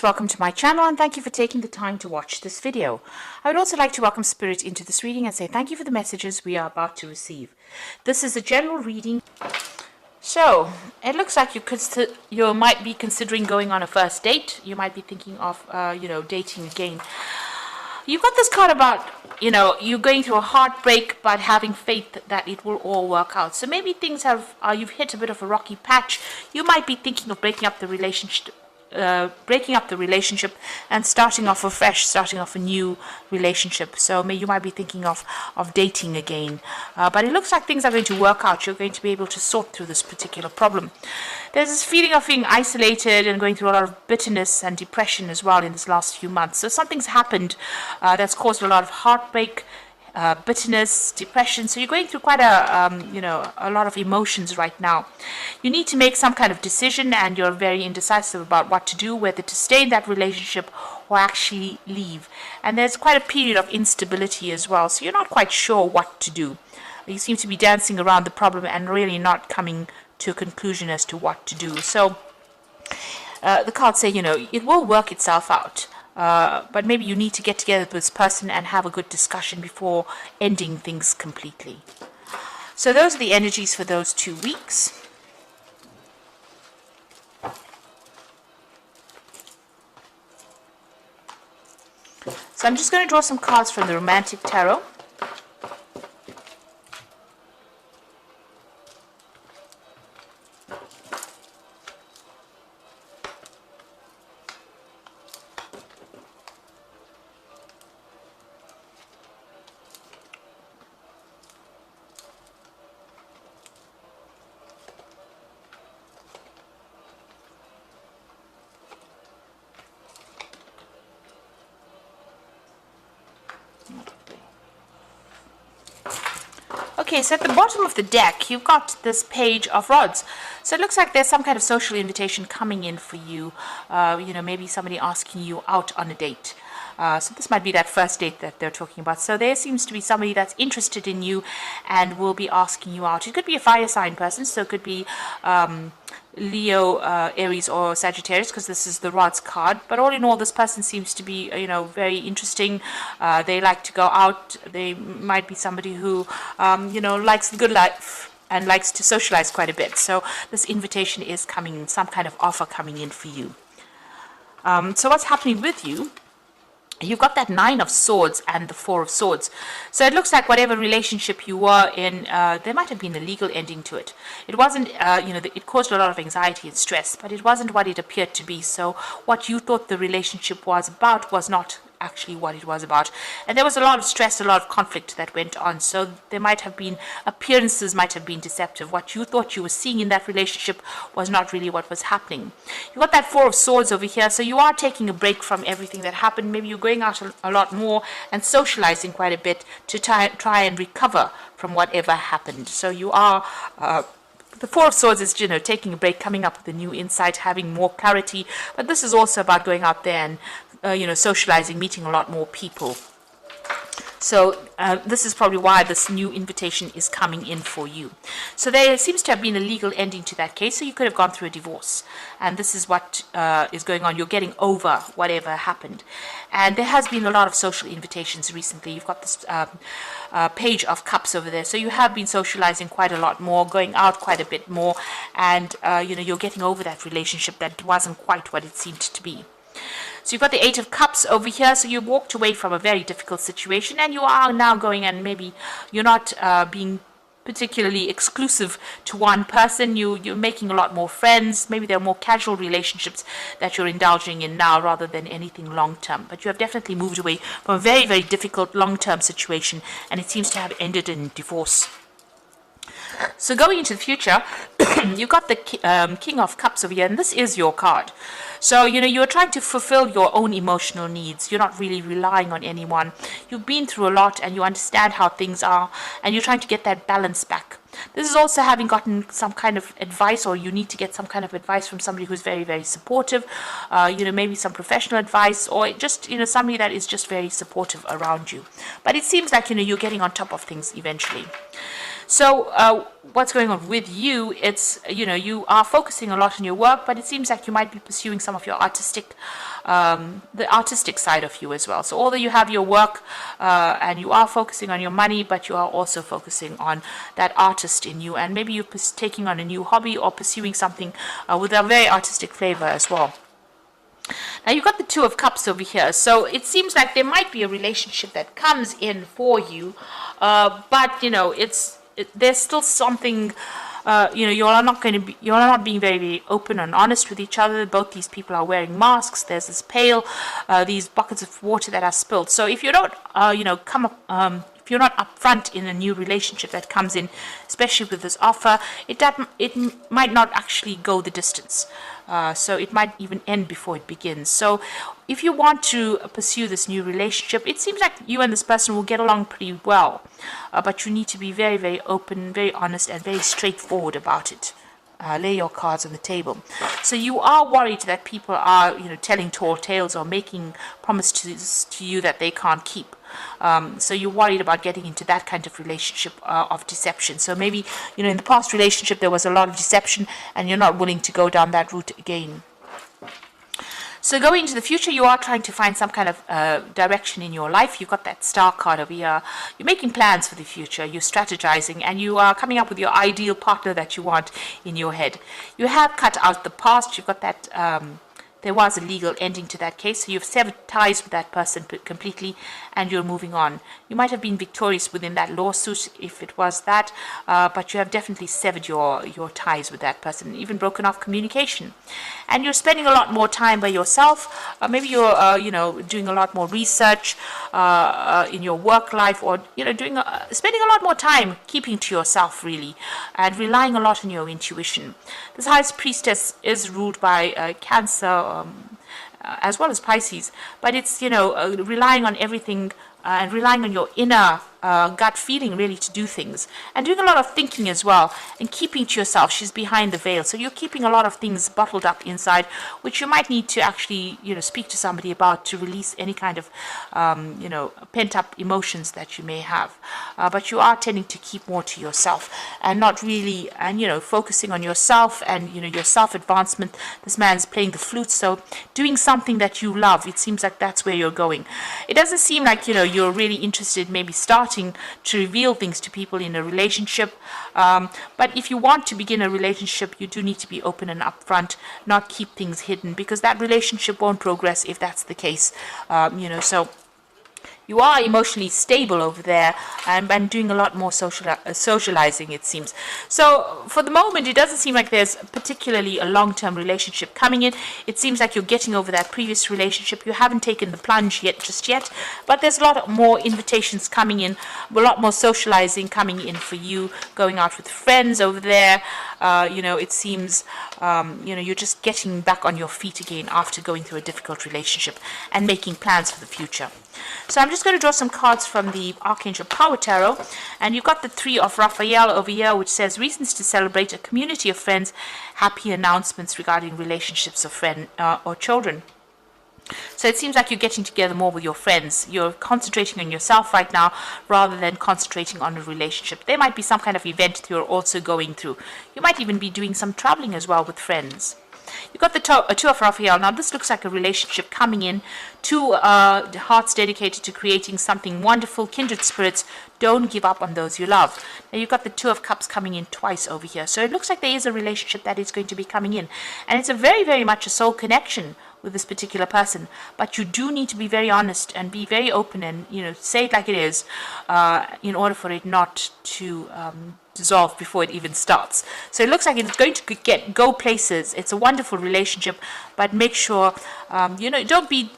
Welcome to my channel and thank you for taking the time to watch this video. I would also like to welcome Spirit into this reading and say thank you for the messages we are about to receive. This is a general reading. So, it looks like you might be considering going on a first date. You might be thinking of, dating again. You've got this card about, you're going through a heartbreak but having faith that it will all work out. So maybe things you've hit a bit of a rocky patch. You might be thinking of breaking up the relationship and starting off afresh, starting off a new relationship. So you might be thinking of dating again. But it looks like things are going to work out. You're going to be able to sort through this particular problem. There's this feeling of being isolated and going through a lot of bitterness and depression as well in this last few months. So something's happened that's caused a lot of heartbreak, bitterness, depression. So you're going through quite a lot of emotions right now. You need to make some kind of decision and you're very indecisive about what to do, whether to stay in that relationship or actually leave. And there's quite a period of instability as well. So you're not quite sure what to do. You seem to be dancing around the problem and really not coming to a conclusion as to what to do. So the cards say, it will work itself out. But maybe you need to get together with this person and have a good discussion before ending things completely. So those are the energies for those 2 weeks. So I'm just going to draw some cards from the Romantic Tarot. Okay, so at the bottom of the deck, you've got this Page of Rods. So it looks like there's some kind of social invitation coming in for you. Maybe somebody asking you out on a date. So this might be that first date that they're talking about. So there seems to be somebody that's interested in you and will be asking you out. It could be a fire sign person, so it could be Leo, Aries, or Sagittarius, because this is the Rods card. But all in all, this person seems to be, very interesting. They like to go out. They might be somebody who, likes the good life and likes to socialize quite a bit. So this invitation is coming in, some kind of offer coming in for you. So what's happening with you? You've got that 9 of Swords and the 4 of Swords. So it looks like whatever relationship you were in, there might have been a legal ending to it. It wasn't, it caused a lot of anxiety and stress, but it wasn't what it appeared to be. So what you thought the relationship was about was not actually what it was about. And there was a lot of stress, a lot of conflict that went on. So there might have been, appearances might have been deceptive. What you thought you were seeing in that relationship was not really what was happening. You got that 4 of Swords over here. So you are taking a break from everything that happened. Maybe you're going out a lot more and socializing quite a bit to try and recover from whatever happened. So you are the 4 of Swords is, taking a break, coming up with a new insight, having more clarity. But this is also about going out there and socializing, meeting a lot more people. So this is probably why this new invitation is coming in for you. So there seems to have been a legal ending to that case. So you could have gone through a divorce. And this is what is going on. You're getting over whatever happened. And there has been a lot of social invitations recently. You've got this Page of Cups over there. So you have been socializing quite a lot more, going out quite a bit more. And, you're getting over that relationship that wasn't quite what it seemed to be. So you've got the 8 of Cups over here. So you walked away from a very difficult situation and you are now going, and maybe you're not being particularly exclusive to one person. You're making a lot more friends. Maybe there are more casual relationships that you're indulging in now rather than anything long-term. But you have definitely moved away from a very, very difficult long-term situation, and it seems to have ended in divorce. So going into the future, you've got the King of Cups over here, and this is your card. So, you're trying to fulfill your own emotional needs. You're not really relying on anyone. You've been through a lot and you understand how things are, and you're trying to get that balance back. This is also having gotten some kind of advice, or you need to get some kind of advice from somebody who's very, very supportive, maybe some professional advice, or just, somebody that is just very supportive around you. But it seems like, you're getting on top of things eventually. So what's going on with you? It's, you are focusing a lot on your work, but it seems like you might be pursuing some of your artistic the artistic side of you as well. So although you have your work and you are focusing on your money, but you are also focusing on that artist in you, and maybe you're taking on a new hobby or pursuing something with a very artistic flavor as well. Now you've got the Two of Cups over here, so it seems like there might be a relationship that comes in for you, but there's still something. You're not being very, very open and honest with each other. Both these people are wearing masks. There's this pail, these buckets of water that are spilled. So if you don't, if you're not upfront in a new relationship that comes in, especially with this offer, it might not actually go the distance. So it might even end before it begins. So if you want to pursue this new relationship, it seems like you and this person will get along pretty well. But you need to be very, very open, very honest, and very straightforward about it. Lay your cards on the table. So you are worried that people are, telling tall tales or making promises to you that they can't keep. So you're worried about getting into that kind of relationship of deception. So maybe, in the past relationship there was a lot of deception and you're not willing to go down that route again. So going into the future, you are trying to find some kind of direction in your life. You've got that Star card over here. You're making plans for the future. You're strategizing, and you are coming up with your ideal partner that you want in your head. You have cut out the past. You've got that there was a legal ending to that case, so you've severed ties with that person completely, and you're moving on. You might have been victorious within that lawsuit if it was that, but you have definitely severed your ties with that person, even broken off communication. And you're spending a lot more time by yourself. Maybe you're doing a lot more research in your work life, or spending a lot more time keeping to yourself, really, and relying a lot on your intuition. This High Priestess is ruled by Cancer, as well as Pisces, but it's relying on everything and relying on your inner gut feeling, really, to do things, and doing a lot of thinking as well, and keeping to yourself. She's behind the veil, so you're keeping a lot of things bottled up inside, which you might need to actually speak to somebody about to release any kind of pent up emotions that you may have. But you are tending to keep more to yourself and not really, and focusing on yourself and your self advancement. This man's playing the flute, so doing something that you love. It seems like that's where you're going. It doesn't seem like you're really interested, maybe starting to reveal things to people in a relationship, but if you want to begin a relationship, you do need to be open and upfront, not keep things hidden, because that relationship won't progress if that's the case. So you are emotionally stable over there, and doing a lot more socializing, it seems. So for the moment, it doesn't seem like there's particularly a long-term relationship coming in. It seems like you're getting over that previous relationship. You haven't taken the plunge just yet, but there's a lot more invitations coming in, a lot more socializing coming in for you, going out with friends over there. It seems you're just getting back on your feet again after going through a difficult relationship and making plans for the future. So I'm just going to draw some cards from the Archangel Power Tarot, and you've got the Three of Raphael over here, which says reasons to celebrate, a community of friends, happy announcements regarding relationships of friends or children. So it seems like you're getting together more with your friends. You're concentrating on yourself right now rather than concentrating on a relationship. There might be some kind of event that you're also going through. You might even be doing some traveling as well with friends. You've got the Two of Raphael. Now this looks like a relationship coming in. Two hearts dedicated to creating something wonderful, kindred spirits. Don't give up on those you love. Now you've got the Two of Cups coming in twice over here. So it looks like there is a relationship that is going to be coming in. And it's a very, very much a soul connection with this particular person, but you do need to be very honest and be very open and say it like it is, in order for it not to dissolve before it even starts. So it looks like it's going to go places. It's a wonderful relationship, but make sure don't be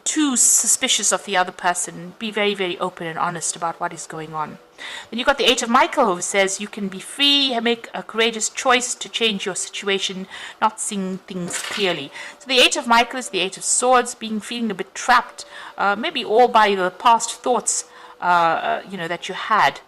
too suspicious of the other person. Be very, very open and honest about what is going on. Then you've got the Eight of Michael, who says you can be free, make a courageous choice to change your situation, not seeing things clearly. So the Eight of Michael is the Eight of Swords, feeling a bit trapped, maybe all by the past thoughts that you had.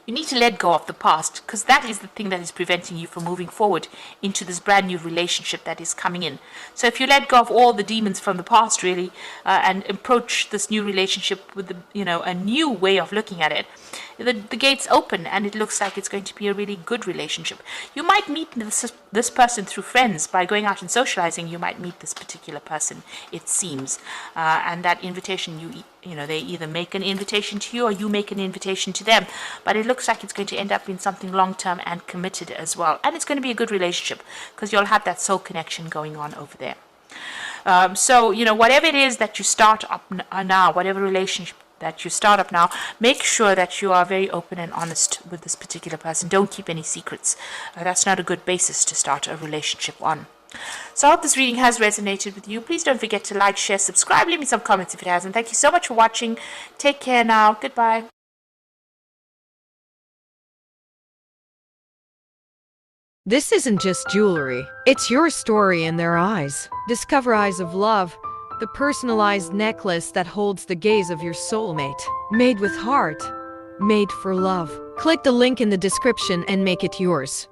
You need to let go of the past, because that is the thing that is preventing you from moving forward into this brand new relationship that is coming in. So if you let go of all the demons from the past, really, and approach this new relationship with a new way of looking at it, the gates open, and it looks like it's going to be a really good relationship. You might meet this person through friends. By going out and socializing, you might meet this particular person, it seems, and that invitation, they either make an invitation to you or you make an invitation to them, but it looks like it's going to end up in something long-term and committed as well, and it's going to be a good relationship because you'll have that soul connection going on over there. So whatever it is that you start up now, whatever relationship that you start up now, make sure that you are very open and honest with this particular person. Don't keep any secrets. That's not a good basis to start a relationship on. So I hope this reading has resonated with you. Please don't forget to like, share, subscribe, leave me some comments if it hasn't. Thank you so much for watching. Take care now. Goodbye. This isn't just jewelry. It's your story in their eyes. Discover Eyes of Love, the personalized necklace that holds the gaze of your soulmate. Made with heart. Made for love. Click the link in the description and make it yours.